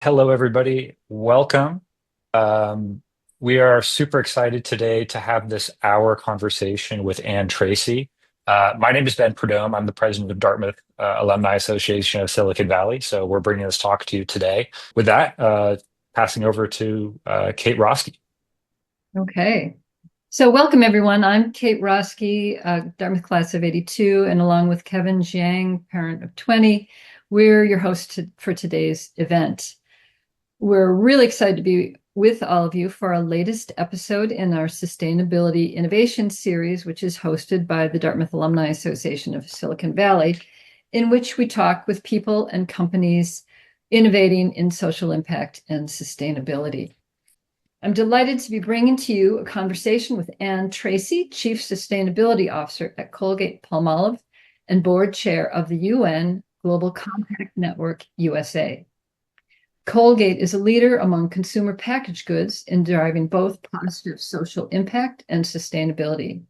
Hello, everybody. Welcome. Um, we are super excited today to have this hour conversation with Ann Tracy. My name is Ben Prudhomme. I'm the president of Dartmouth Alumni Association of Silicon Valley. So we're bringing this talk to you today. With that, passing over to Kate Roski. Okay. So welcome everyone. I'm Kate Roski, Dartmouth class of 82, and along with Kevin Jiang, parent of 20, we're your hosts for today's event. We're really excited to be with all of you for our latest episode in our Sustainability Innovation Series, which is hosted by the Dartmouth Alumni Association of Silicon Valley, in which we talk with people and companies innovating in social impact and sustainability. I'm delighted to be bringing to you a conversation with Ann Tracy, Chief Sustainability Officer at Colgate-Palmolive and Board Chair of the UN Global Compact Network USA. Colgate is a leader among consumer packaged goods in driving both positive social impact and sustainability.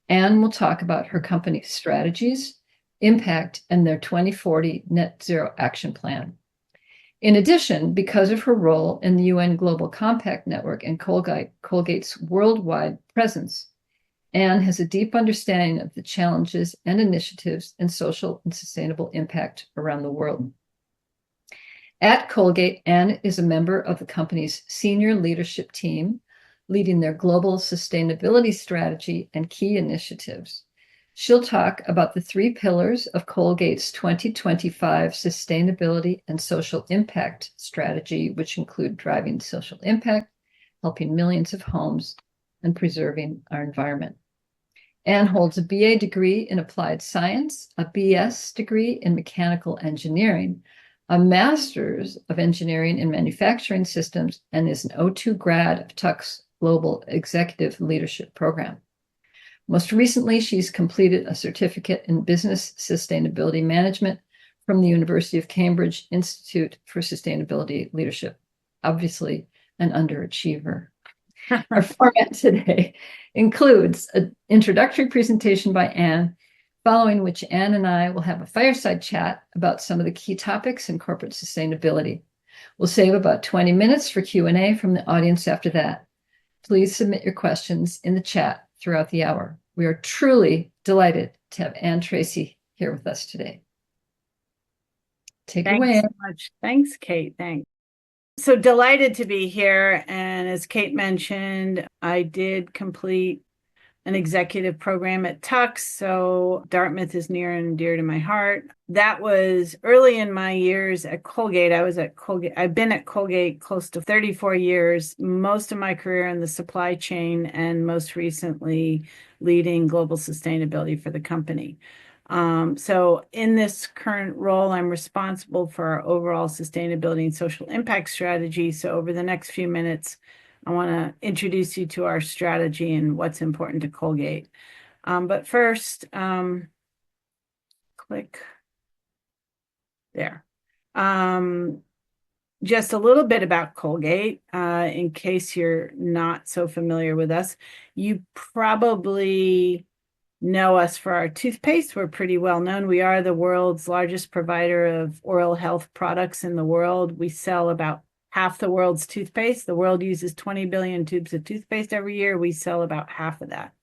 Ann will talk about her company's strategies, impact, and their 2040 net zero action plan. In addition, because of her role in the UN Global Compact Network and Colgate's worldwide presence, Ann has a deep understanding of the challenges and initiatives in social and sustainable impact around the world. At Colgate, Ann is a member of the company's senior leadership team, leading their global sustainability strategy and key initiatives. She'll talk about the three pillars of Colgate's 2025 sustainability and social impact strategy, which include driving social impact, helping millions of homes, and preserving our environment. Ann holds a BA degree in applied science, a BS degree in mechanical engineering, a master's of engineering in manufacturing systems, and is an O2 grad of Tuck's Global Executive Leadership Program. Most recently, she's completed a certificate in business sustainability management from the University of Cambridge Institute for Sustainability Leadership. Obviously, an underachiever. Our format today includes an introductory presentation by Ann, following which Ann and I will have a fireside chat about some of the key topics in corporate sustainability. We'll save about 20 minutes for Q&A from the audience after that. Please submit your questions in the chat throughout the hour. We are truly delighted to have Ann Tracy here with us today. Take it away. Thanks so much. Thanks, Kate. Thanks. So delighted to be here. And as Kate mentioned, I did complete an executive program at Tux. So Dartmouth is near and dear to my heart. That was early in my years at Colgate. I was at Colgate. I've been at Colgate close to 34 years, most of my career in the supply chain, and most recently leading global sustainability for the company. So in this current role, I'm responsible for our overall sustainability and social impact strategy. So over the next few minutes, I want to introduce you to our strategy and what's important to Colgate. But first, click there. Just a little bit about Colgate, in case you're not so familiar with us. You probably know us for our toothpaste. We're pretty well known. We are the world's largest provider of oral health products in the world. We sell about half the world's toothpaste. The world uses 20 billion tubes of toothpaste every year. We sell about half of that.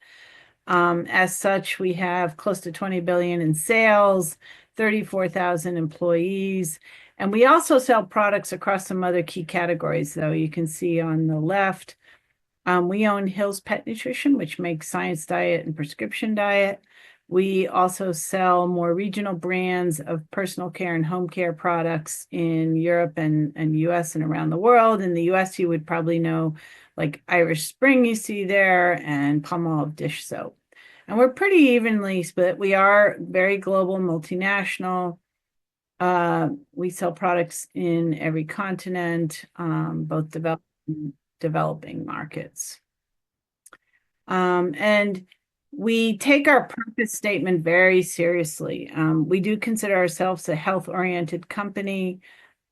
As such, we have close to 20 billion in sales, 34,000 employees, and we also sell products across some other key categories, though. You can see on the left, we own Hill's Pet Nutrition, which makes Science Diet and Prescription Diet. We also sell more regional brands of personal care and home care products in Europe and US and around the world. In the US, you would probably know like Irish Spring you see there and Palmolive dish soap. And we're pretty evenly split. We are very global, multinational. We sell products in every continent, both developing markets. And we take our purpose statement very seriously. We do consider ourselves a health-oriented company,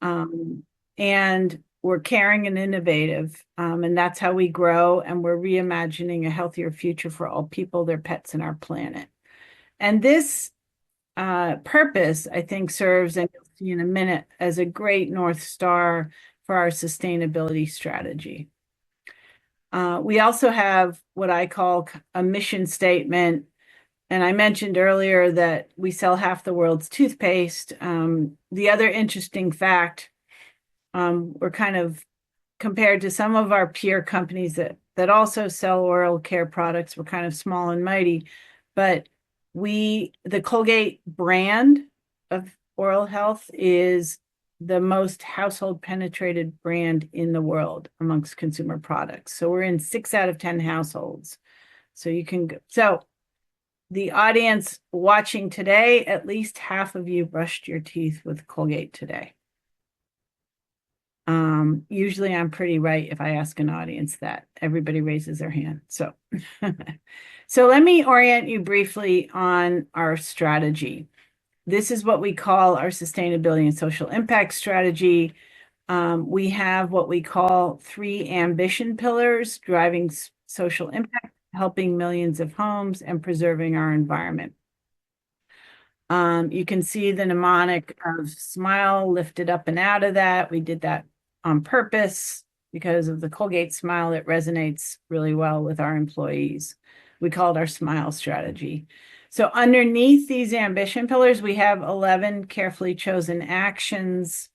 and we're caring and innovative, and that's how we grow, and we're reimagining a healthier future for all people, their pets, and our planet. And this purpose, I think, serves, and you'll see in a minute, as a great North Star for our sustainability strategy. We also have what I call a mission statement. And I mentioned earlier that we sell half the world's toothpaste. The other interesting fact, we're kind of compared to some of our peer companies that also sell oral care products, we're kind of small and mighty. But the Colgate brand of oral health is the most household penetrated brand in the world amongst consumer products. So we're in 6 out of 10 households. So you can go. So the audience watching today, at least half of you brushed your teeth with Colgate today. Usually I'm pretty right if I ask an audience that. Everybody raises their hand. So, so let me orient you briefly on our strategy. This is what we call our sustainability and social impact strategy. We have what we call 3 ambition pillars: driving social impact, helping millions of homes, and preserving our environment. You can see the mnemonic of smile lifted up and out of that. We did that on purpose because of the Colgate smile. It resonates really well with our employees. We call it our smile strategy. So underneath these ambition pillars, we have 11 carefully chosen actions,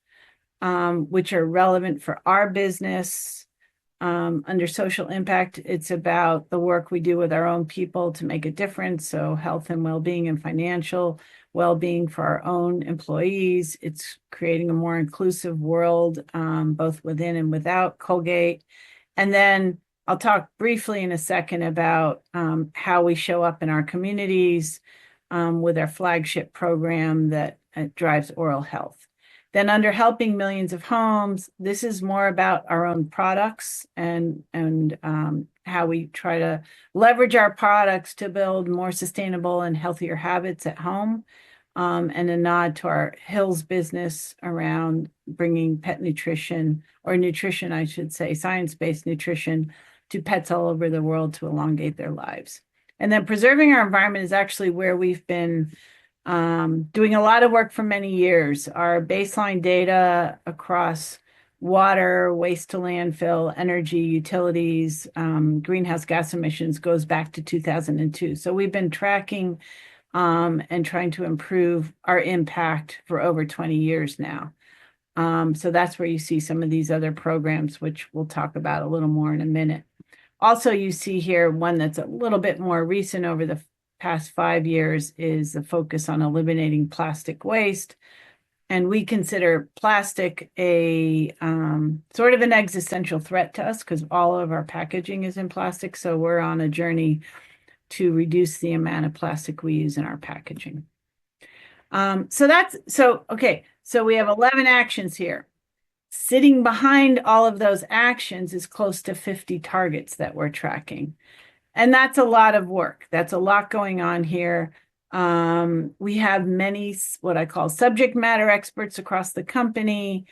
which are relevant for our business. Under social impact, it's about the work we do with our own people to make a difference. So health and well-being and financial well-being for our own employees. It's creating a more inclusive world, both within and without Colgate. And then I'll talk briefly in a second about how we show up in our communities with our flagship program that drives oral health. Then under helping millions of homes, this is more about our own products and how we try to leverage our products to build more sustainable and healthier habits at home. And a nod to our Hills business around bringing pet nutrition, or nutrition, I should say, science-based nutrition to pets all over the world to elongate their lives. And then preserving our environment is actually where we've been doing a lot of work for many years. Our baseline data across water, waste to landfill, energy, utilities, greenhouse gas emissions goes back to 2002. So we've been tracking and trying to improve our impact for over 20 years now. So that's where you see some of these other programs, which we'll talk about a little more in a minute. Also, you see here one that's a little bit more recent over the past 5 years is the focus on eliminating plastic waste. And we consider plastic a sort of an existential threat to us because all of our packaging is in plastic. So we're on a journey to reduce the amount of plastic we use in our packaging. So we have 11 actions here. Sitting behind all of those actions is close to 50 targets that we're tracking. And that's a lot of work. That's a lot going on here. We have many, what I call subject matter experts across the company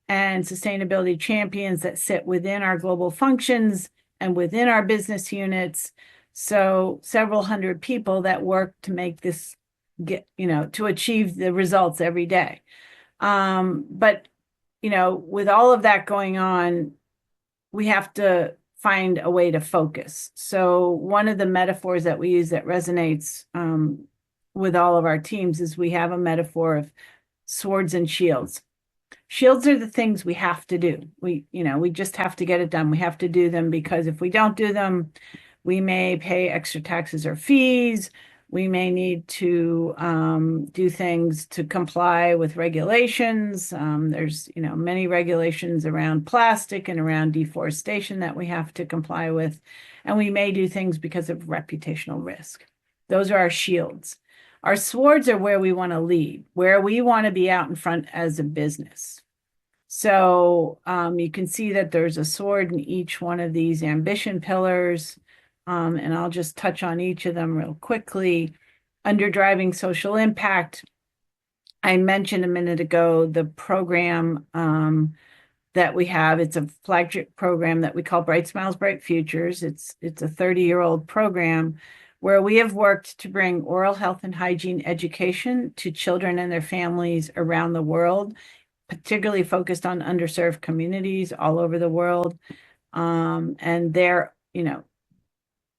and sustainability champions that sit within our global functions and within our business units. So several hundred people that work to make this to achieve the results every day. But with all of that going on, we have to find a way to focus. So one of the metaphors that we use that resonates with all of our teams is we have a metaphor of swords and shields. Shields are the things we have to do. We just have to get it done. We have to do them because if we don't do them, we may pay extra taxes or fees. We may need to do things to comply with regulations. There's many regulations around plastic and around deforestation that we have to comply with. And we may do things because of reputational risk. Those are our shields. Our swords are where we want to lead, where we want to be out in front as a business. So you can see that there's a sword in each one of these ambition pillars. And I'll just touch on each of them real quickly. Under driving social impact, I mentioned a minute ago the program that we have. It's a flagship program that we call Bright Smiles, Bright Futures. It's a 30-year-old program where we have worked to bring oral health and hygiene education to children and their families around the world, particularly focused on underserved communities all over the world. And there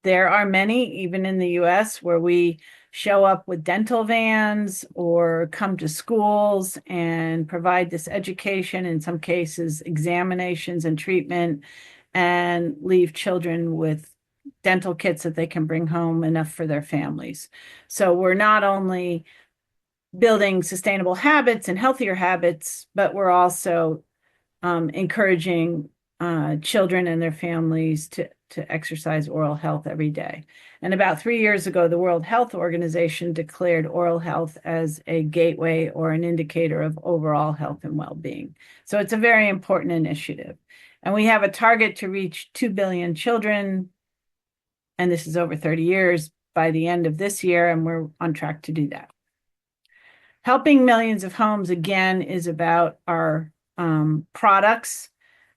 are many, even in the US, where we show up with dental vans or come to schools and provide this education, in some cases, examinations and treatment, and leave children with dental kits that they can bring home, enough for their families. So we're not only building sustainable habits and healthier habits, but we're also encouraging children and their families to exercise oral health every day. And about 3 years ago, the World Health Organization declared oral health as a gateway or an indicator of overall health and well-being. So it's a very important initiative. And we have a target to reach 2 billion children, and this is over 30 years, by the end of this year, and we're on track to do that. Helping millions of homes, again, is about our products.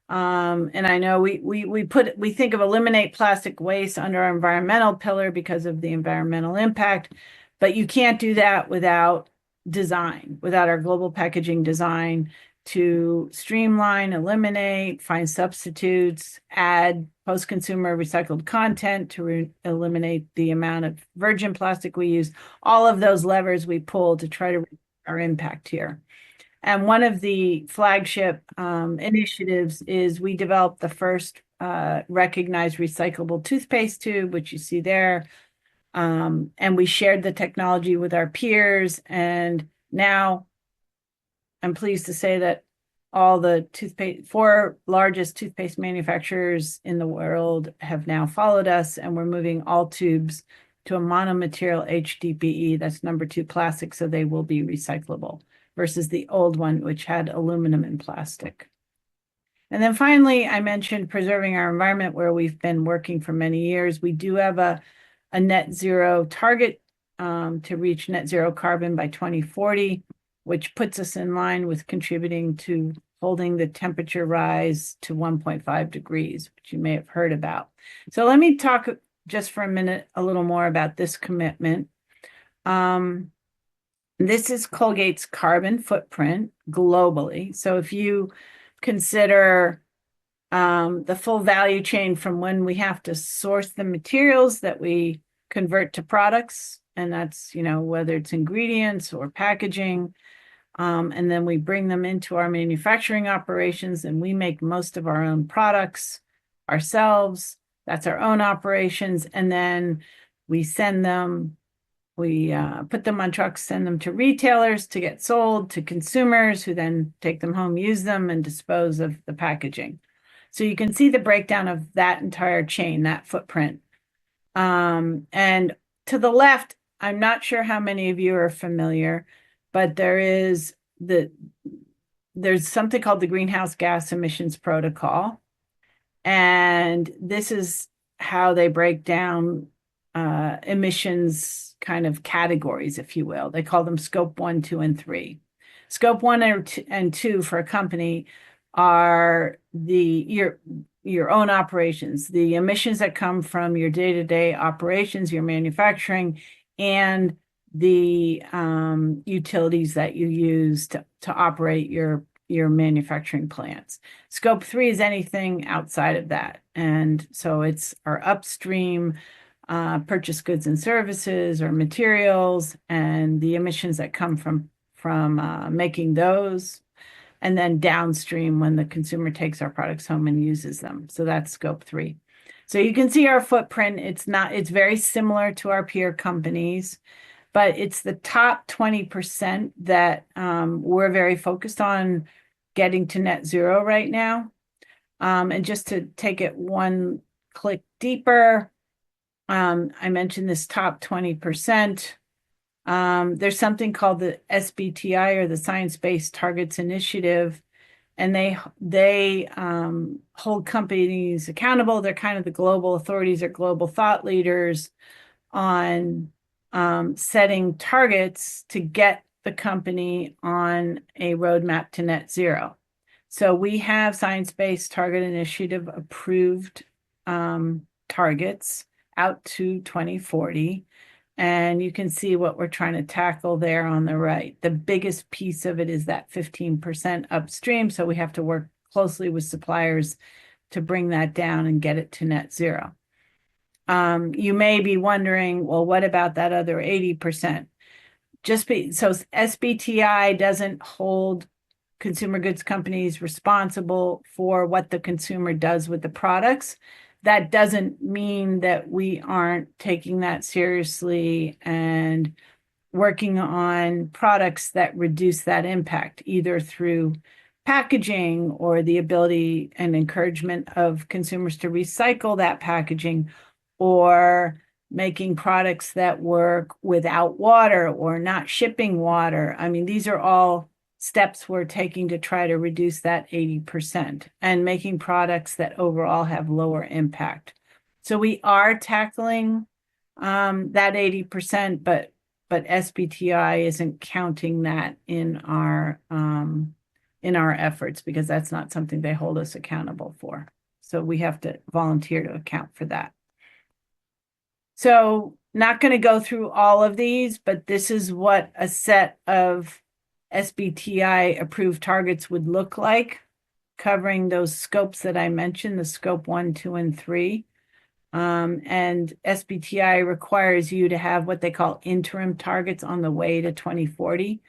And I know we think of eliminate plastic waste under our environmental pillar because of the environmental impact, but you can't do that without design, without our global packaging design to streamline, eliminate, find substitutes, add post-consumer recycled content to eliminate the amount of virgin plastic we use. All of those levers we pull to try to reduce our impact here. And one of the flagship initiatives is we developed the first recognized recyclable toothpaste tube, which you see there. And we shared the technology with our peers. And now I'm pleased to say that all the four largest toothpaste manufacturers in the world have now followed us, and we're moving all tubes to a monomaterial HDPE, that's #2 plastic, so they will be recyclable, versus the old one, which had aluminum and plastic. And then finally, I mentioned preserving our environment, where we've been working for many years. We do have a net zero target to reach net zero carbon by 2040, which puts us in line with contributing to holding the temperature rise to 1.5 degrees, which you may have heard about. So let me talk just for a minute a little more about this commitment. This is Colgate's carbon footprint globally. So if you consider the full value chain from when we have to source the materials that we convert to products, and that's, whether it's ingredients or packaging, and then we bring them into our manufacturing operations, and we make most of our own products ourselves. That's our own operations. And then we send them, we put them on trucks, send them to retailers to get sold to consumers, who then take them home, use them, and dispose of the packaging. So you can see the breakdown of that entire chain, that footprint. And to the left, I'm not sure how many of you are familiar, but there's something called the Greenhouse Gas Emissions Protocol. And this is how they break down emissions kind of categories, if you will. They call them scope 1, 2, and 3. Scope 1 and 2 for a company are your own operations, the emissions that come from your day-to-day operations, your manufacturing, and the utilities that you use to operate your manufacturing plants. Scope 3 is anything outside of that. And so it's our upstream purchased goods and services or materials, and the emissions that come from making those, and then downstream when the consumer takes our products home and uses them. So that's scope 3. So you can see our footprint. It's very similar to our peer companies, but it's the top 20% that we're very focused on getting to net zero right now. And just to take it one click deeper, I mentioned this top 20%. There's something called the SBTI, or the Science-Based Targets Initiative, and they hold companies accountable. They're kind of the global authorities or global thought leaders on setting targets to get the company on a roadmap to net zero. So we have Science-Based Target Initiative approved targets out to 2040. And you can see what we're trying to tackle there on the right. The biggest piece of it is that 15% upstream. So we have to work closely with suppliers to bring that down and get it to net zero. You may be wondering, well, what about that other 80%? So SBTI doesn't hold consumer goods companies responsible for what the consumer does with the products. That doesn't mean that we aren't taking that seriously and working on products that reduce that impact, either through packaging or the ability and encouragement of consumers to recycle that packaging, or making products that work without water or not shipping water. I mean, these are all steps we're taking to try to reduce that 80% and making products that overall have lower impact. So we are tackling that 80%, but SBTI isn't counting that in our efforts, because that's not something they hold us accountable for. So we have to volunteer to account for that. So not going to go through all of these, but this is what a set of SBTI approved targets would look like, covering those scopes that I mentioned, the scope 1, 2, and 3. And SBTI requires you to have what they call interim targets on the way to 2040.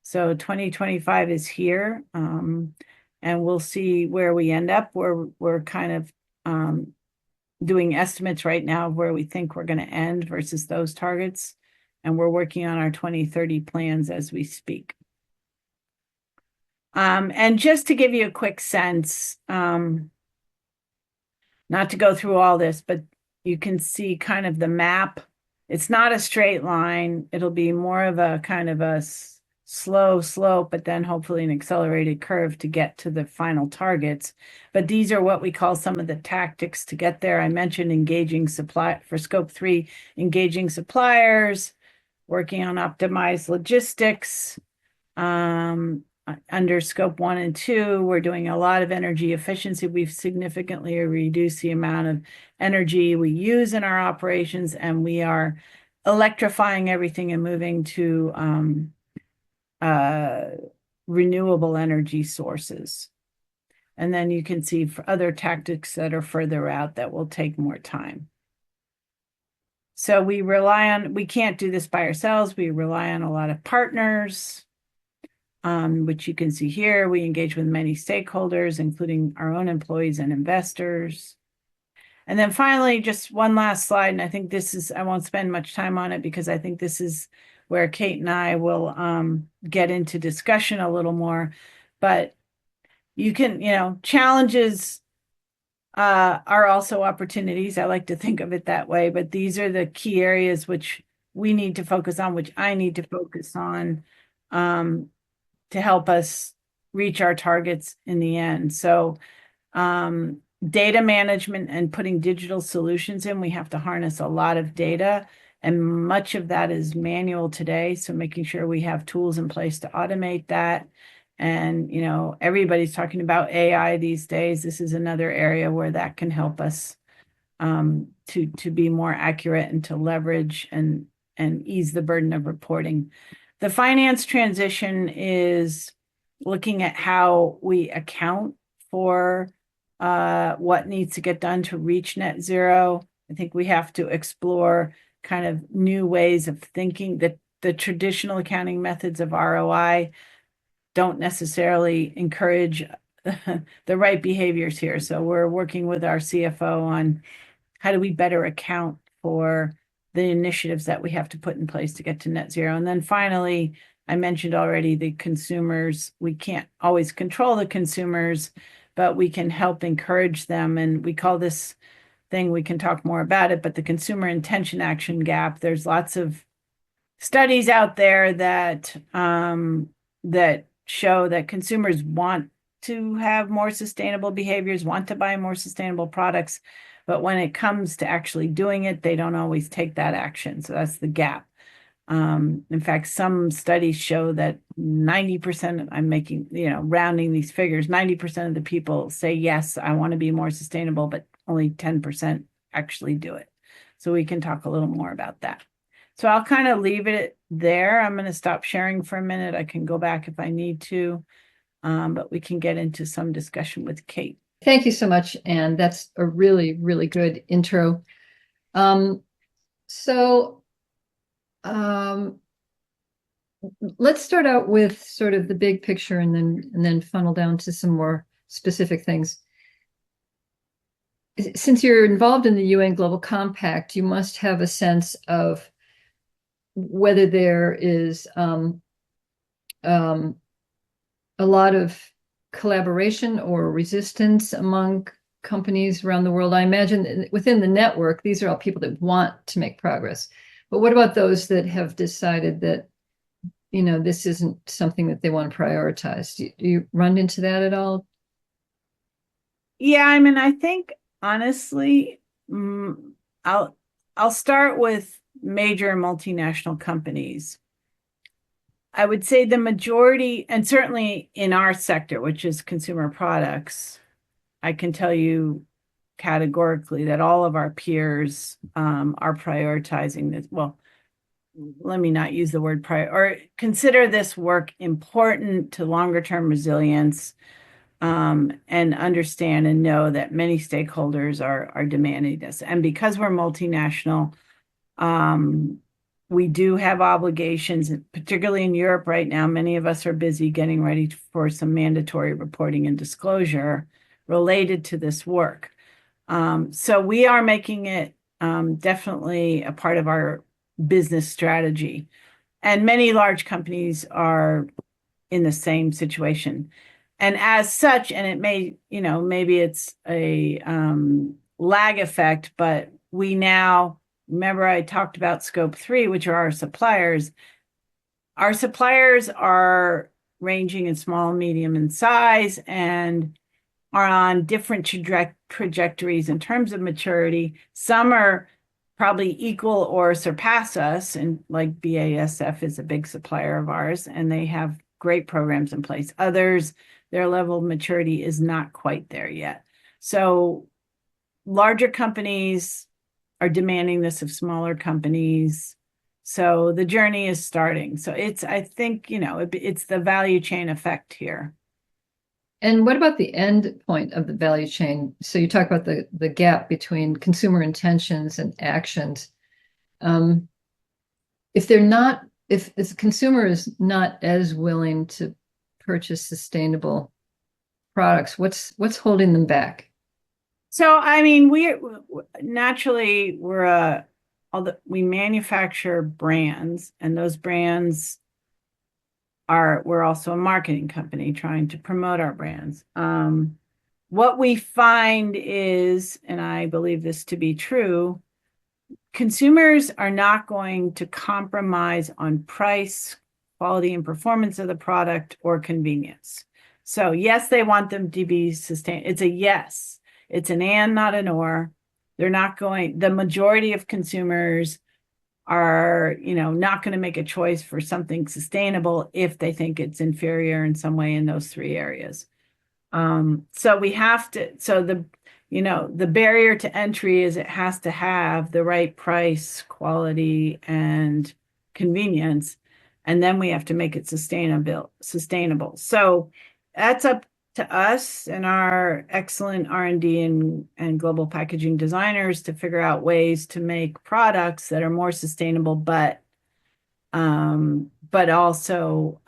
So 2025 is here, and we'll see where we end up. We're kind of doing estimates right now of where we think we're going to end versus those targets. And we're working on our 2030 plans as we speak. And just to give you a quick sense, not to go through all this, but you can see kind of the map. It's not a straight line. It'll be more of a kind of a slow slope, but then hopefully an accelerated curve to get to the final targets. But these are what we call some of the tactics to get there. I mentioned engaging supply for scope 3, engaging suppliers, working on optimized logistics. Under scope 1 and 2, we're doing a lot of energy efficiency. We've significantly reduced the amount of energy we use in our operations, and we are electrifying everything and moving to renewable energy sources. And then you can see for other tactics that are further out that will take more time. So we can't do this by ourselves. We rely on a lot of partners, which you can see here. We engage with many stakeholders, including our own employees and investors. And then finally, just one last slide. And I think I won't spend much time on it, because I think this is where Kate and I will get into discussion a little more. But you can, challenges are also opportunities. I like to think of it that way. But these are the key areas which we need to focus on, which I need to focus on to help us reach our targets in the end. So data management and putting digital solutions in, we have to harness a lot of data. And much of that is manual today. So making sure we have tools in place to automate that. And, everybody's talking about AI these days. This is another area where that can help us to be more accurate and to leverage and ease the burden of reporting. The finance transition is looking at how we account for what needs to get done to reach net zero. I think we have to explore kind of new ways of thinking. That the traditional accounting methods of ROI don't necessarily encourage the right behaviors here. So we're working with our CFO on how do we better account for the initiatives that we have to put in place to get to net zero. And then finally, I mentioned already the consumers. We can't always control the consumers, but we can help encourage them. And we call this thing, we can talk more about it, but the consumer intention action gap. There's lots of studies out there that show that consumers want to have more sustainable behaviors, want to buy more sustainable products, but when it comes to actually doing it, they don't always take that action. So that's the gap. In fact, some studies show that 90%, I'm making, rounding these figures, 90% of the people say, yes, I want to be more sustainable, but only 10% actually do it. so we can talk a little more about that. So I'll kind of leave it there. I'm going to stop sharing for a minute. I can go back if I need to, but we can get into some discussion with Kate. Thank you so much, Anne. That's a really, really good intro. So let's start out with sort of the big picture and then funnel down to some more specific things. Since you're involved in the UN Global Compact, you must have a sense of whether there is a lot of collaboration or resistance among companies around the world. I imagine within the network, these are all people that want to make progress. But what about those that have decided that, this isn't something that they want to prioritize? Do you run into that at all? Yeah, I mean, I think honestly, I'll start with major multinational companies. I would say the majority, and certainly in our sector, which is consumer products, I can tell you categorically that all of our peers are prioritizing this. Well, let me not use the word prior, or consider this work important to longer term resilience, and understand and know that many stakeholders are demanding this. And because we're multinational, we do have obligations, particularly in Europe right now. Many of us are busy getting ready for some mandatory reporting and disclosure related to this work. So we are making it definitely a part of our business strategy. And many large companies are in the same situation. And as such, and it may, maybe it's a lag effect, but we now, remember I talked about scope 3, which are our suppliers. Our suppliers are ranging in small, medium, in size and are on different trajectories in terms of maturity. Some are probably equal or surpass us, and like BASF is a big supplier of ours, and they have great programs in place. Others, their level of maturity is not quite there yet. So larger companies are demanding this of smaller companies. So the journey is starting. So I think, it's the value chain effect here. And what about the end point of the value chain? So you talk about the gap between consumer intentions and actions. If the consumer is not as willing to purchase sustainable products, what's holding them back? So, I mean, we manufacture brands, and those brands we're also a marketing company trying to promote our brands. What we find is, and I believe this to be true, consumers are not going to compromise on price, quality, and performance of the product or convenience. So yes, they want them to be sustained. It's a yes. It's an and, not an or. The majority of consumers are, not going to make a choice for something sustainable if they think it's inferior in some way in those three areas. So the barrier to entry is it has to have the right price, quality, and convenience, and then we have to make it sustainable. So that's up to us and our excellent R&D and global packaging designers to figure out ways to make products that are more sustainable, but also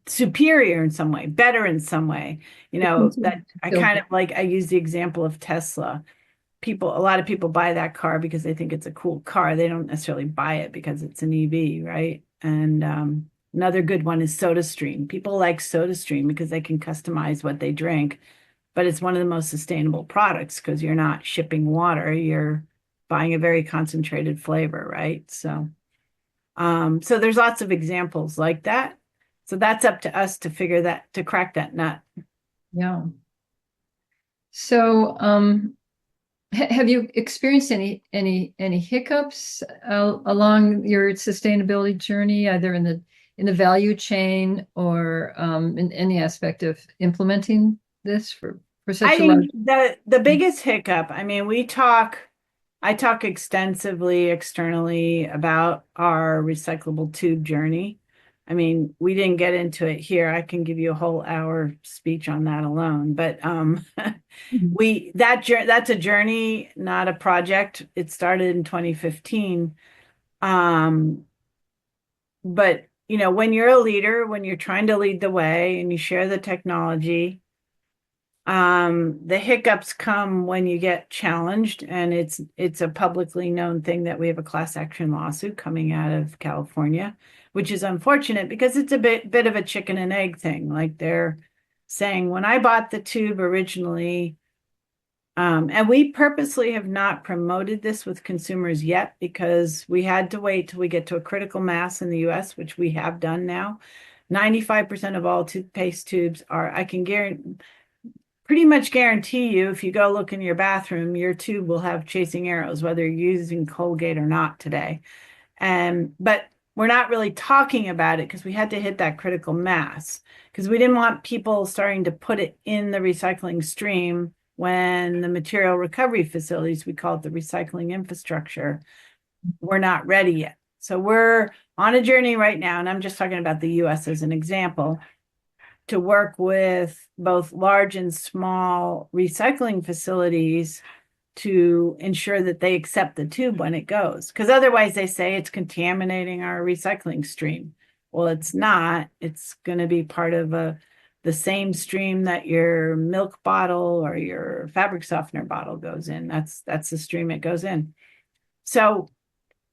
superior in some way, better in some way. That I kind of like, I use the example of Tesla. A lot of people buy that car because they think it's a cool car. They don't necessarily buy it because it's an EV, right? And another good one is SodaStream. People like SodaStream because they can customize what they drink, but it's one of the most sustainable products because you're not shipping water, you're buying a very concentrated flavor, right? So there's lots of examples like that. So that's up to us to crack that nut. Yeah. So, have you experienced any hiccups along your sustainability journey, either in the value chain or in any aspect of implementing this for such a large? The biggest hiccup, I mean, we talk I talk extensively externally about our recyclable tube journey. I mean, we didn't get into it here. I can give you a whole hour speech on that alone, but Mhm. that's a journey, not a project. It started in 2015. Um, but when you're a leader, when you're trying to lead the way and you share the technology, the hiccups come when you get challenged, and it's a publicly known thing that we have a class action lawsuit coming out of California, which is unfortunate because it's a bit of a chicken and egg thing. Like they're saying, when I bought the tube originally, and we purposely have not promoted this with consumers yet because we had to wait till we get to a critical mass in the US, which we have done now. 95% of all toothpaste tubes are, I can pretty much guarantee you, if you go look in your bathroom, your tube will have chasing arrows, whether you're using Colgate or not today. But we're not really talking about it because we had to hit that critical mass because we didn't want people starting to put it in the recycling stream when the material recovery facilities, we call it the recycling infrastructure, we're not ready yet. So we're on a journey right now, and I'm just talking about the US as an example, to work with both large and small recycling facilities to ensure that they accept the tube when it goes. Because otherwise they say it's contaminating our recycling stream. Well, it's not. It's going to be part of the same stream that your milk bottle or your fabric softener bottle goes in. That's the stream it goes in. So,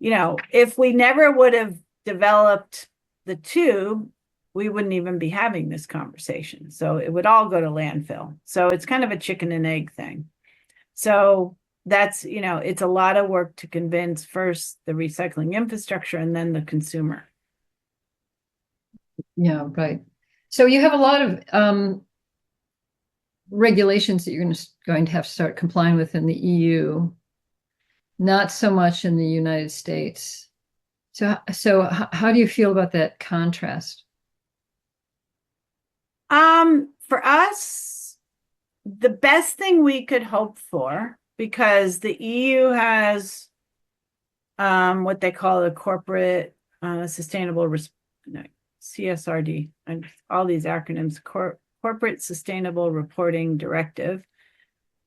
if we never would have developed the tube, we wouldn't even be having this conversation. So it would all go to landfill. So it's kind of a chicken and egg thing. So that's, it's a lot of work to convince first the recycling infrastructure and then the consumer. Yeah, right. So you have a lot of regulations that you're going to have to start complying with in the EU, not so much in the United States. So how do you feel about that contrast? For us, the best thing we could hope for, because the EU has what they call a corporate sustainable no, CSRD, and all these acronyms, corporate sustainable reporting directive.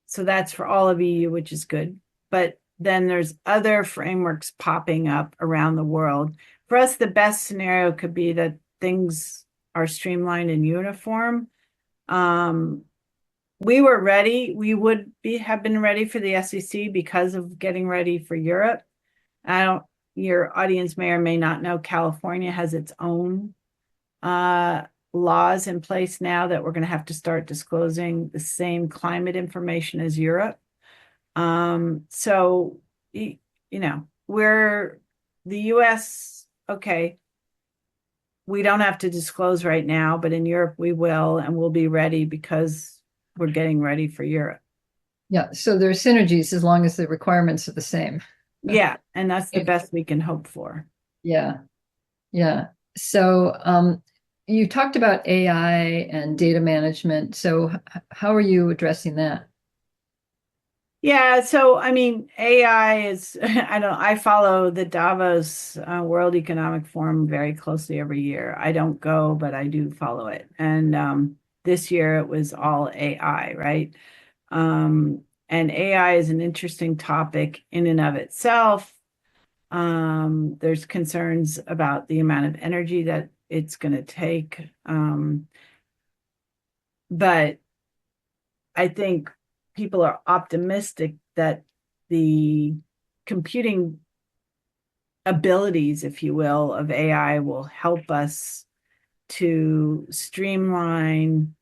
So that's for all of EU, which is good. But then there's other frameworks popping up around the world. For us, the best scenario could be that things are streamlined and uniform. We were ready. We would have been ready for the SEC because of getting ready for Europe. Your audience may or may not know, California has its own laws in place now that we're going to have to start disclosing the same climate information as Europe. So, we're the US, okay, we don't have to disclose right now, but in Europe we will, and we'll be ready because we're getting ready for Europe. Yeah, so there's synergies as long as the requirements are the same. Yeah, and that's the best we can hope for. Yeah, yeah. So you talked about AI and data management. So how are you addressing that? Yeah, so I mean, AI is, I follow the Davos World Economic Forum very closely every year. I don't go, but I do follow it. And this year it was all AI, right? And AI is an interesting topic in and of itself. There's concerns about the amount of energy that it's going to take. But I think people are optimistic that the computing abilities, if you will, of AI will help us to streamline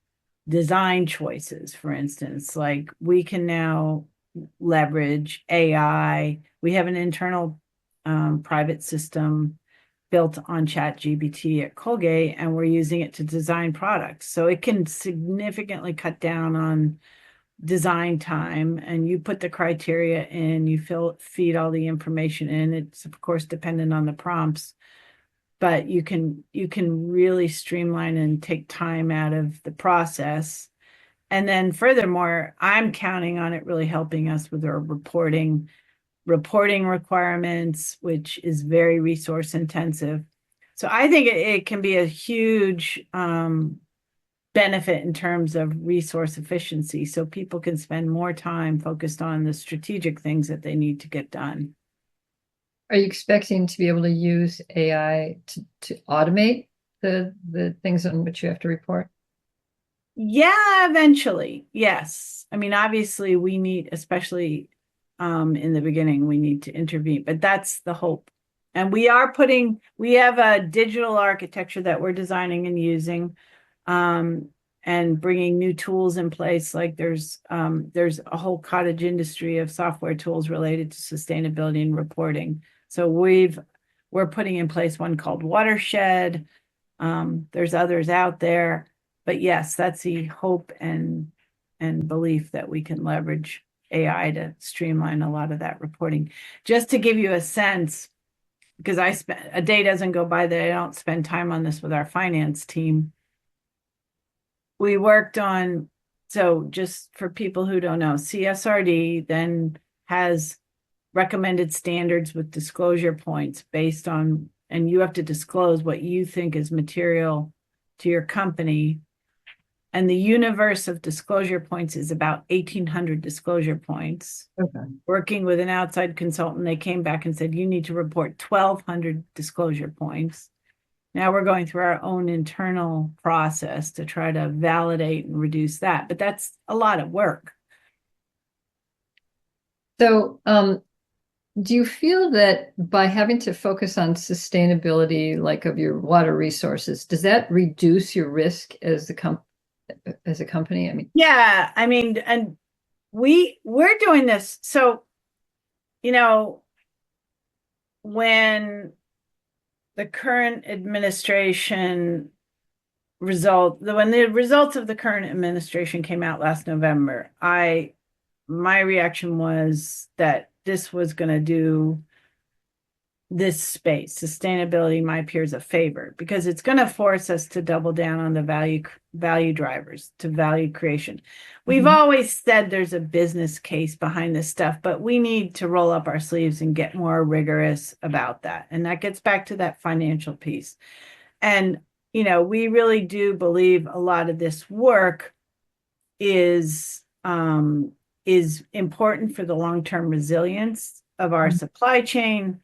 design choices. For instance, like we can now leverage AI. We have an internal private system built on ChatGPT at Colgate, and we're using it to design products. So it can significantly cut down on design time, and you put the criteria in, you feed all the information in. It's of course dependent on the prompts, but you can really streamline and take time out of the process. And then furthermore, I'm counting on it really helping us with our reporting. reporting requirements, which is very resource intensive. So I think it can be a huge benefit in terms of resource efficiency, so people can spend more time focused on the strategic things that they need to get done. Are you expecting to be able to use AI to automate the things on which you have to report? Yeah, eventually. Yes. I mean, obviously we need, especially in the beginning, we need to intervene, but that's the hope. And we have a digital architecture that we're designing and using, and bringing new tools in place. Like there's a whole cottage industry of software tools related to sustainability and reporting. So we're putting in place one called Watershed. There's others out there, but yes, that's the hope and belief that we can leverage AI to streamline a lot of that reporting. Just to give you a sense, because a day doesn't go by that I don't spend time on this with our finance team. We worked on, so just for people who don't know, CSRD then has recommended standards with disclosure points based on, and you have to disclose what you think is material to your company. And the universe of disclosure points is about 1,800 disclosure points. Okay. Working with an outside consultant, they came back and said, you need to report 1,200 disclosure points. Now we're going through our own internal process to try to validate and reduce that, but that's a lot of work. So, do you feel that by having to focus on sustainability, like of your water resources, does that reduce your risk as a company? I mean, yeah, I mean, and we're doing this. So, when the current administration when the results of the current administration came out last November, my reaction was that this was going to do this space, sustainability, my peers, a favor, because it's going to force us to double down on the value drivers to value creation. We've always said there's a business case behind this stuff, but we need to roll up our sleeves and get more rigorous about that. And that gets back to that financial piece. And, we really do believe a lot of this work is important for the long-term resilience of our supply chain.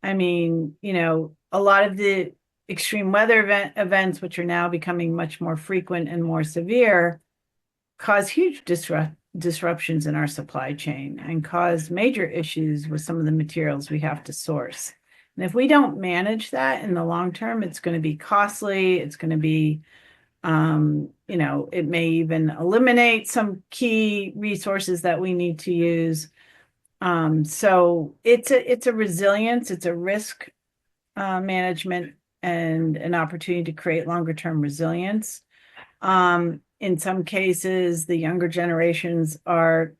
I mean, a lot of the extreme weather events, which are now becoming much more frequent and more severe, cause huge disruptions in our supply chain and cause major issues with some of the materials we have to source. And if we don't manage that in the long term, it's going to be costly. It's going to be, it may even eliminate some key resources that we need to use. So it's a resilience, it's a risk management and an opportunity to create longer term resilience. In some cases, the younger generations are,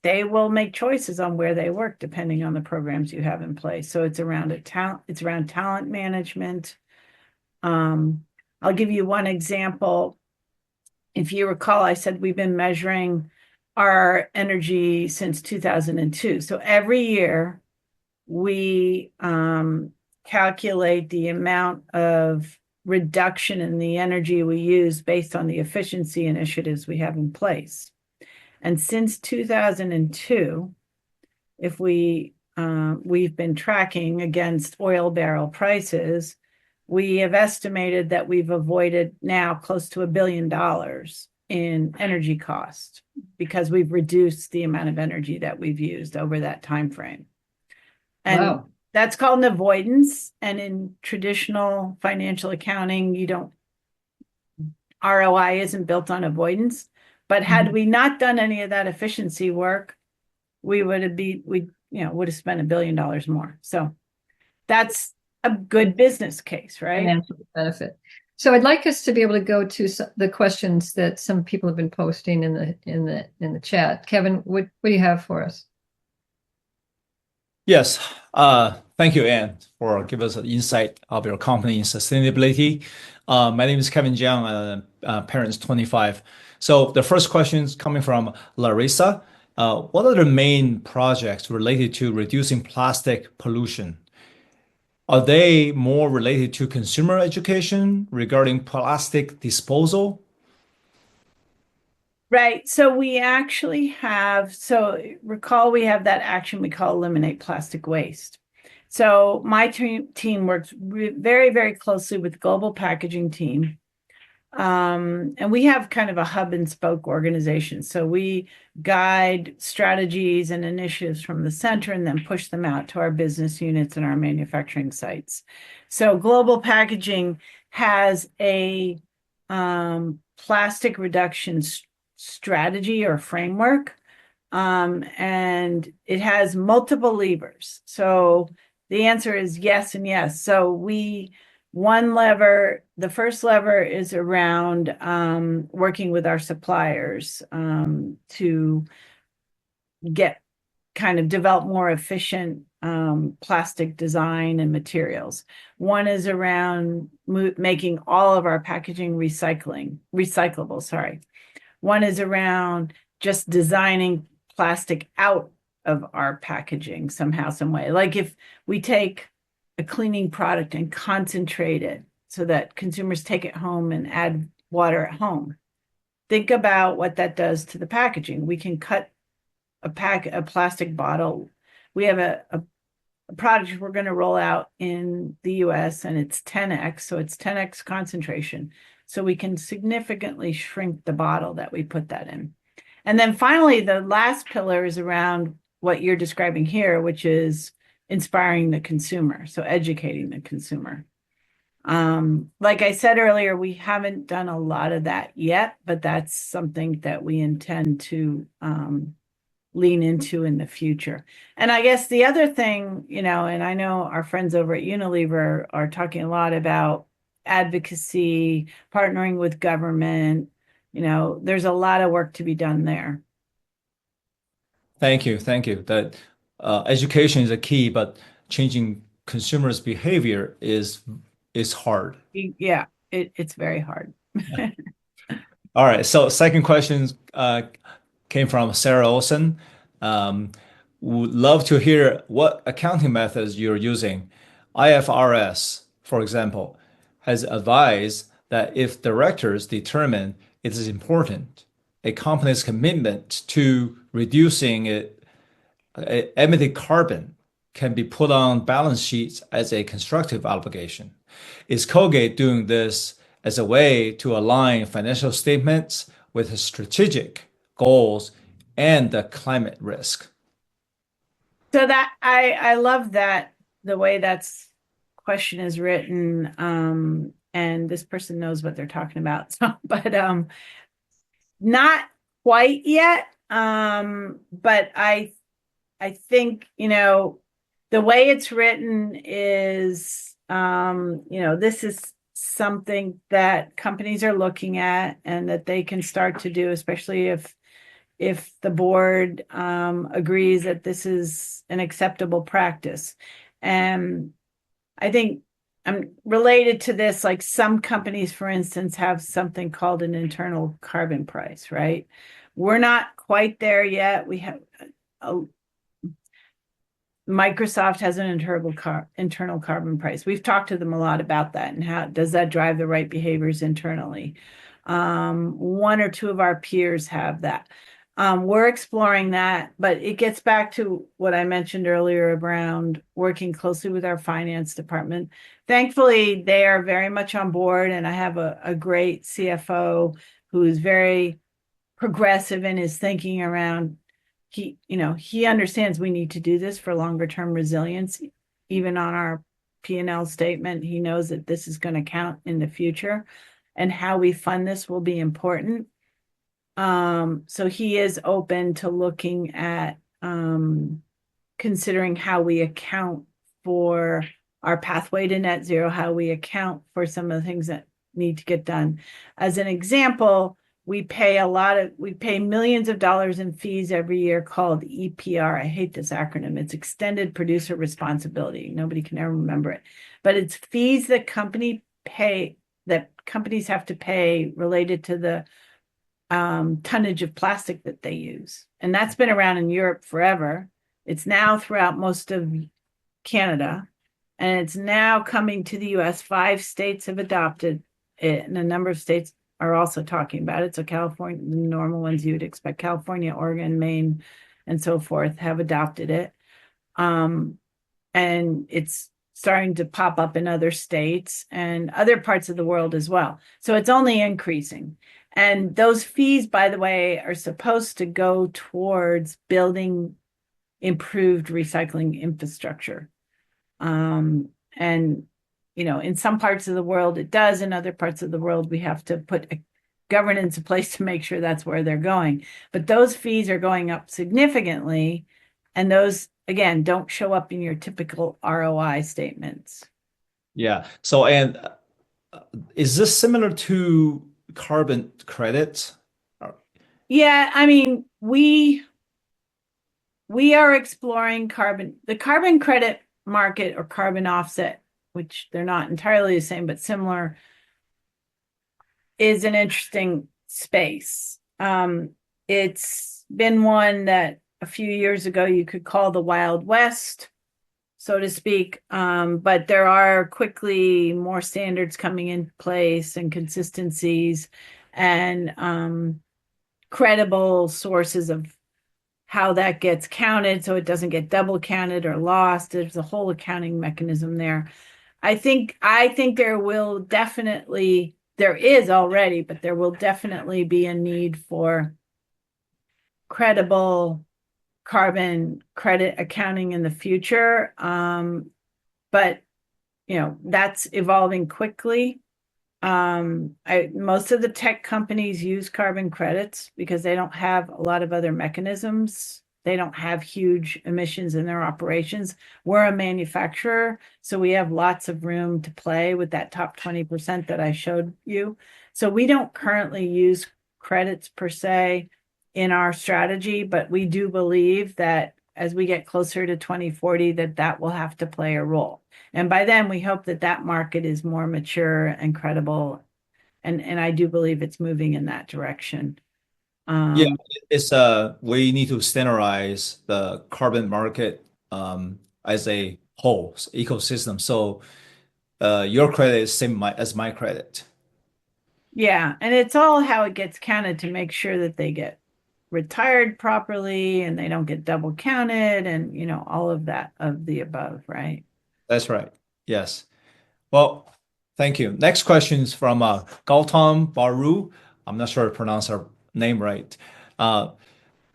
they will make choices on where they work depending on the programs you have in place. So it's around talent management. I'll give you one example. If you recall, I said we've been measuring our energy since 2002. So every year we calculate the amount of reduction in the energy we use based on the efficiency initiatives we have in place. And since 2002, if we've been tracking against oil barrel prices, we have estimated that we've avoided now close to $1 billion in energy cost because we've reduced the amount of energy that we've used over that time frame. And wow. That's called an avoidance. And in traditional financial accounting, ROI isn't built on avoidance. But had we not done any of that efficiency work, we would have spent $1 billion more. So that's a good business case, right? Financial benefit. So I'd like us to be able to go to the questions that some people have been posting in the chat. Kevin, what do you have for us? Yes. Thank you, Anne, for giving us an insight of your company in sustainability. My name is Kevin Jiang, parents 25. So the first question is coming from Larissa. What are the main projects related to reducing plastic pollution? Are they more related to consumer education regarding plastic disposal? Right. So we actually have, so recall we have that action we call eliminate plastic waste. So my team works very, very closely with the global packaging team. And we have kind of a hub and spoke organization. So we guide strategies and initiatives from the center and then push them out to our business units and our manufacturing sites. So global packaging has a plastic reduction strategy or framework. And it has multiple levers. So the answer is yes and yes. So one lever, the first lever is around working with our suppliers to develop more efficient plastic design and materials. One is around making all of our packaging recyclable, sorry. One is around just designing plastic out of our packaging somehow, some way. Like if we take a cleaning product and concentrate it so that consumers take it home and add water at home. Think about what that does to the packaging. We can cut a plastic bottle. We have a product we're going to roll out in the US and it's 10x, so it's 10x concentration. So we can significantly shrink the bottle that we put that in. And then finally, the last pillar is around what you're describing here, which is inspiring the consumer, so educating the consumer. Like I said earlier, we haven't done a lot of that yet, but that's something that we intend to lean into in the future. And I guess the other thing, and I know our friends over at Unilever are talking a lot about advocacy, partnering with government. There's a lot of work to be done there. Thank you. Thank you. That education is a key, but changing consumers' behavior is hard. Yeah, it's very hard. All right. So second question came from Sarah Olson. Would love to hear what accounting methods you're using. IFRS, for example, has advised that if directors determine it is important, a company's commitment to reducing emitted carbon can be put on balance sheets as a constructive obligation. Is Colgate doing this as a way to align financial statements with strategic goals and the climate risk? So that I love that the way that's question is written, and this person knows what they're talking about. So, but not quite yet. But I think the way it's written is this is something that companies are looking at and that they can start to do, especially if the board agrees that this is an acceptable practice. And I think I'm related to this, like some companies, for instance, have something called an internal carbon price, right? We're not quite there yet. We have Microsoft has an internal carbon price. We've talked to them a lot about that and how does that drive the right behaviors internally. One or two of our peers have that. We're exploring that, but it gets back to what I mentioned earlier around working closely with our finance department. Thankfully, they are very much on board, and I have a great CFO who is very progressive in his thinking around. He understands we need to do this for longer term resilience. Even on our P&L statement, he knows that this is going to count in the future, and how we fund this will be important. So he is open to looking at considering how we account for our pathway to net zero, how we account for some of the things that need to get done. As an example, we pay millions of dollars in fees every year called EPR. I hate this acronym. It's Extended Producer Responsibility. Nobody can ever remember it, but it's fees that companies have to pay related to the tonnage of plastic that they use. And that's been around in Europe forever. It's now throughout most of Canada, and it's now coming to the US. 5 states have adopted it, and a number of states are also talking about it. So California, the normal ones you would expect, California, Oregon, Maine, and so forth, have adopted it. And it's starting to pop up in other states and other parts of the world as well. So it's only increasing. And those fees, by the way, are supposed to go towards building improved recycling infrastructure. And, you know, in some parts of the world it does, in other parts of the world we have to put a governance in place to make sure that's where they're going. But those fees are going up significantly, and those, again, don't show up in your typical ROI statements. Yeah. So, and is this similar to carbon credits? Yeah, I mean, we are exploring the carbon credit market or carbon offset, which they're not entirely the same, but similar, is an interesting space. It's been one that a few years ago you could call the Wild West, so to speak. But there are quickly more standards coming in place and consistencies and credible sources of how that gets counted so it doesn't get double counted or lost. There's a whole accounting mechanism there. I think there is already, but there will definitely be a need for credible carbon credit accounting in the future. But you know, that's evolving quickly. Most of the tech companies use carbon credits because they don't have a lot of other mechanisms. They don't have huge emissions in their operations. We're a manufacturer, so we have lots of room to play with that top 20% that I showed you. So we don't currently use credits per se in our strategy, but we do believe that as we get closer to 2040, that will have to play a role. And by then, we hope that market is more mature and credible. And I do believe it's moving in that direction. Yeah, it's we need to standardize the carbon market as a whole ecosystem. So your credit is same as my credit. Yeah, and it's all how it gets counted to make sure that they get retired properly and they don't get double counted and, you know, all of that of the above, right? That's right. Yes. Well, thank you. Next question is from Gautam Baru. I'm not sure I pronounced her name right.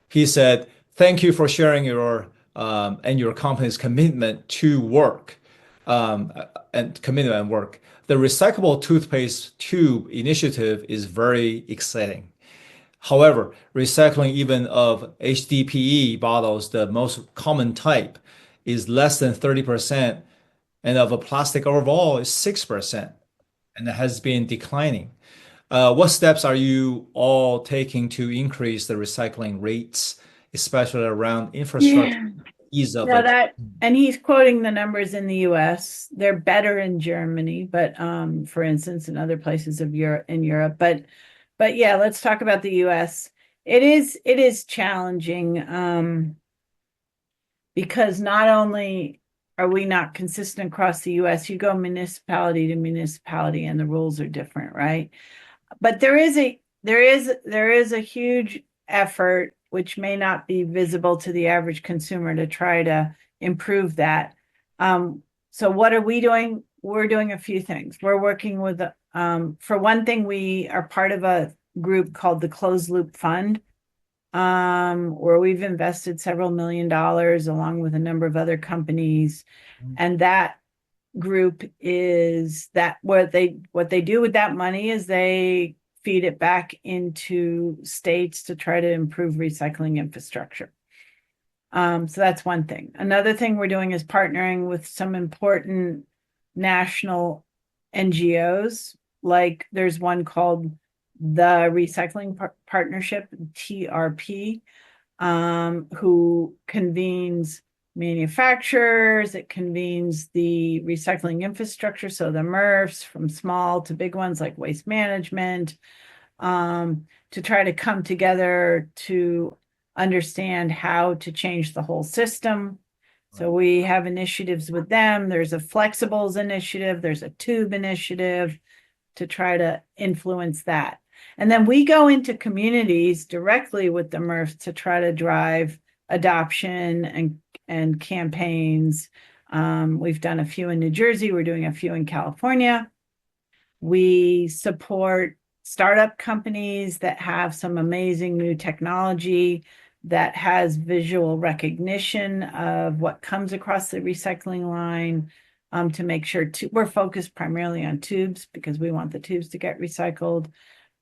He said, "Thank you for sharing your and your company's commitment to work and commitment and work. The recyclable toothpaste tube initiative is very exciting. However, recycling even of HDPE bottles, the most common type, is less than 30%, and of a plastic overall is 6%, and it has been declining. What steps are you all taking to increase the recycling rates, especially around infrastructure, Yeah. ease of No, like, and he's quoting the numbers in the US. They're better in Germany, but for instance, in other places of Europe. But yeah, let's talk about the US. It is challenging because not only are we not consistent across the US, you go municipality to municipality and the rules are different, right? But there is a huge effort which may not be visible to the average consumer to try to improve that. So what are we doing? We're doing a few things. We're working with, for one thing, we are part of a group called the Closed Loop Fund, where we've invested several $1 million along with a number of other companies. And that group is that what they do with that money is they feed it back into states to try to improve recycling infrastructure. So that's one thing. Another thing we're doing is partnering with some important national NGOs. Like there's one called the Recycling Partnership, TRP, who convenes manufacturers, it convenes the recycling infrastructure, so the MRFs from small to big ones like waste management, to try to come together to understand how to change the whole system. So we have initiatives with them. There's a flexibles initiative, there's a tube initiative to try to influence that. And then we go into communities directly with the MRFs to try to drive adoption and campaigns. We've done a few in New Jersey, we're doing a few in California. We support startup companies that have some amazing new technology that has visual recognition of what comes across the recycling line, to make sure we're focused primarily on tubes because we want the tubes to get recycled.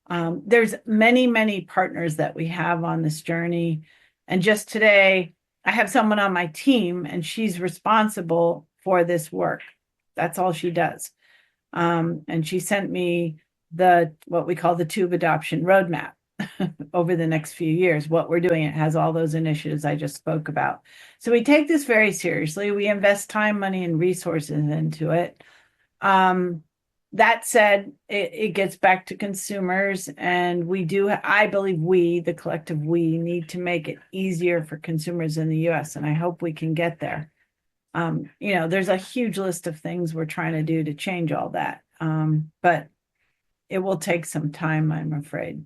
There's many, many partners that we have on this journey. And just today, I have someone on my team and she's responsible for this work. That's all she does. And she sent me what we call the tube adoption roadmap over the next few years. What we're doing, it has all those initiatives I just spoke about. So we take this very seriously. We invest time, money, and resources into it. That said, it gets back to consumers, and I believe the collective we, need to make it easier for consumers in the US, and I hope we can get there. There's a huge list of things we're trying to do to change all that. But it will take some time, I'm afraid.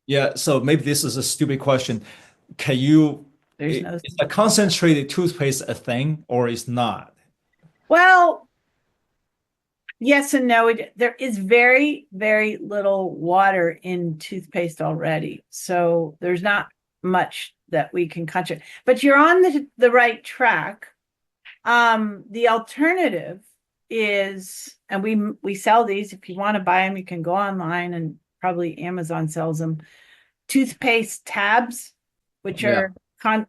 Yeah, so maybe this is a stupid question. Can you, is a concentrated toothpaste a thing or is not? Well, yes and no. There is very, very little water in toothpaste already. So there's not much that we can concentrate. But you're on the right track. The alternative is, and we sell these. If you want to buy them, you can go online, and probably Amazon sells them. Toothpaste tabs, which are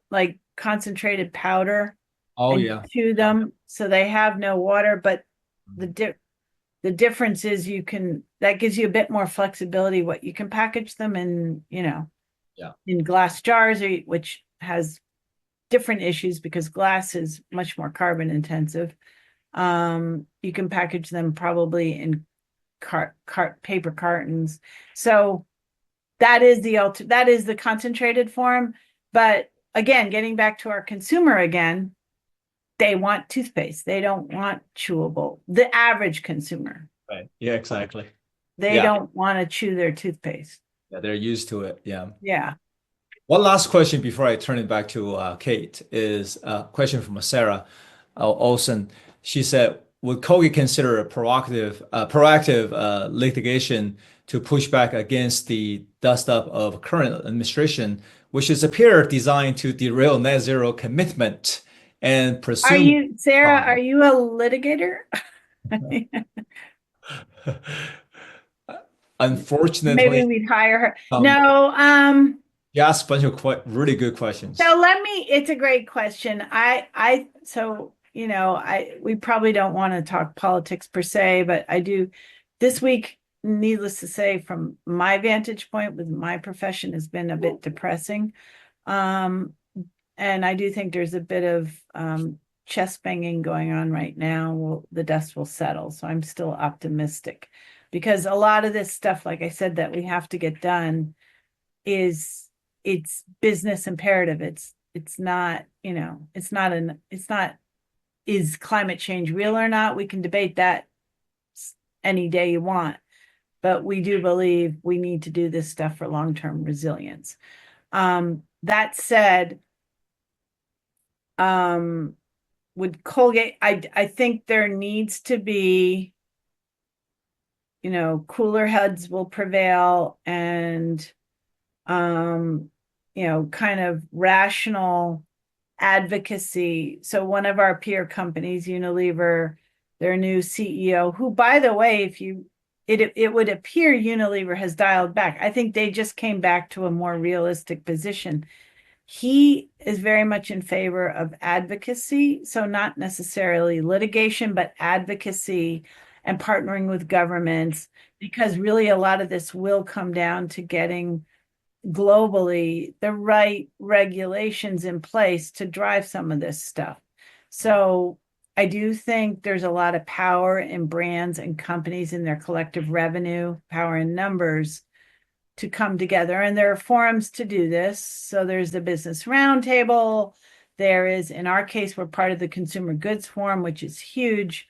like concentrated powder. Oh, and yeah. chew them, so they have no water. But the difference is that gives you a bit more flexibility what you can package them in, in glass jars, which has different issues because glass is much more carbon intensive. You can package them probably in paper cartons. So that is the concentrated form. But again, getting back to our consumer again, they want toothpaste. They don't want chewable. The average consumer. Right. Yeah, exactly. They don't want to chew their toothpaste. Yeah, they're used to it. Yeah. Yeah. One last question before I turn it back to Kate is a question from Sarah Olson. She said, would Colgate consider a proactive litigation to push back against the dust-up of current administration, which is designed to derail net zero commitment and presume... Sarah, are you a litigator? Unfortunately, maybe we'd hire her. No, you asked a bunch of really good questions. So it's a great question. We probably don't want to talk politics per se, but I do. This week, needless to say, from my vantage point with my profession, has been a bit depressing. And I do think there's a bit of chest banging going on right now. The dust will settle. So I'm still optimistic because a lot of this stuff, like I said, that we have to get done it's business imperative. It's not, is climate change real or not? We can debate that any day you want, but we do believe we need to do this stuff for long-term resilience. That said, with Colgate, I think there needs to be, cooler heads will prevail, and kind of rational advocacy. So one of our peer companies, Unilever, their new CEO, who, by the way, it would appear Unilever has dialed back. I think they just came back to a more realistic position. He is very much in favor of advocacy. So not necessarily litigation, but advocacy and partnering with governments, because really a lot of this will come down to getting globally the right regulations in place to drive some of this stuff. So I do think there's a lot of power in brands and companies in their collective revenue, power in numbers, to come together, and there are forums to do this. So there's the Business Roundtable. There is, in our case, we're part of the Consumer Goods Forum, which is huge.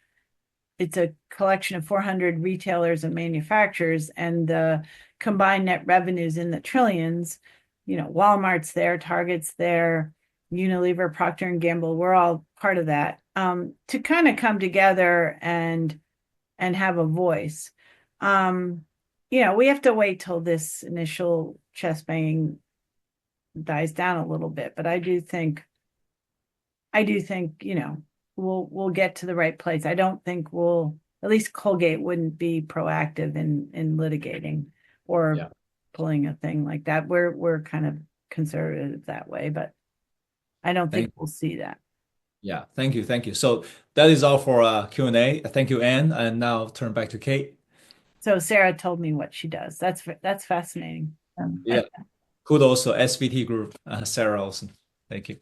It's a collection of 400 retailers and manufacturers, and the combined net revenues in the trillions. You know, Walmart's there, Target's there, Unilever, Procter and Gamble. We're all part of that, to kind of come together and have a voice. You know, we have to wait till this initial chest banging dies down a little bit, but I do think, you know, we'll get to the right place. I don't think at least Colgate wouldn't be proactive in litigating or pulling a thing like that. We're kind of conservative that way, but I don't think we'll see that. Yeah, thank you, thank you. So that is all for Q&A. Thank you, Anne, and now I'll turn back to Kate. So Sarah told me what she does. That's fascinating. Yeah, kudos to SVT Group, Sarah Olson. Thank you.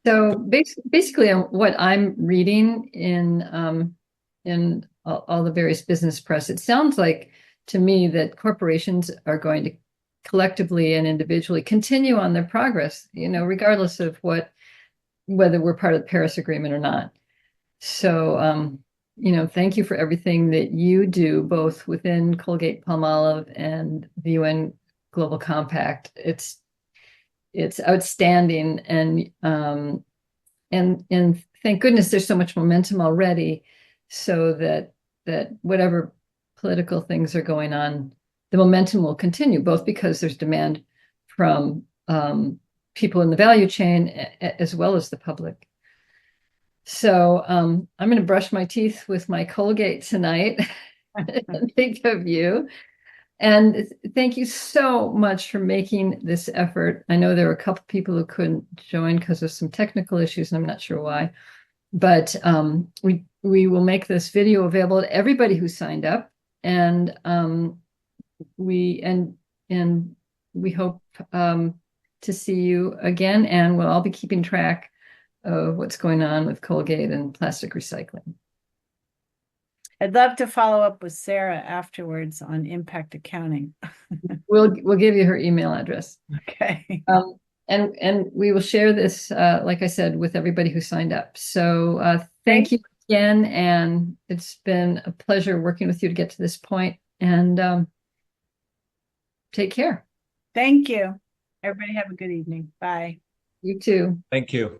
So basically, what I'm reading in all the various business press, it sounds like to me that corporations are going to collectively and individually continue on their progress, you know, regardless of whether we're part of the Paris Agreement or not. So, you know, thank you for everything that you do, both within Colgate-Palmolive and the UN Global Compact. It's outstanding, and thank goodness there's so much momentum already, so that whatever political things are going on, the momentum will continue, both because there's demand from people in the value chain as well as the public. So I'm going to brush my teeth with my Colgate tonight and think of you. And thank you so much for making this effort. I know there were a couple people who couldn't join because of some technical issues, and I'm not sure why. But we will make this video available to everybody who signed up, and we hope to see you again. And we'll all be keeping track of what's going on with Colgate and plastic recycling. I'd love to follow up with Sarah afterwards on impact accounting. We'll give you her email address. Okay. And we will share this, like I said, with everybody who signed up. So thank you again, and it's been a pleasure working with you to get to this point. And take care. Thank you. Everybody have a good evening. Bye. You too. Thank you.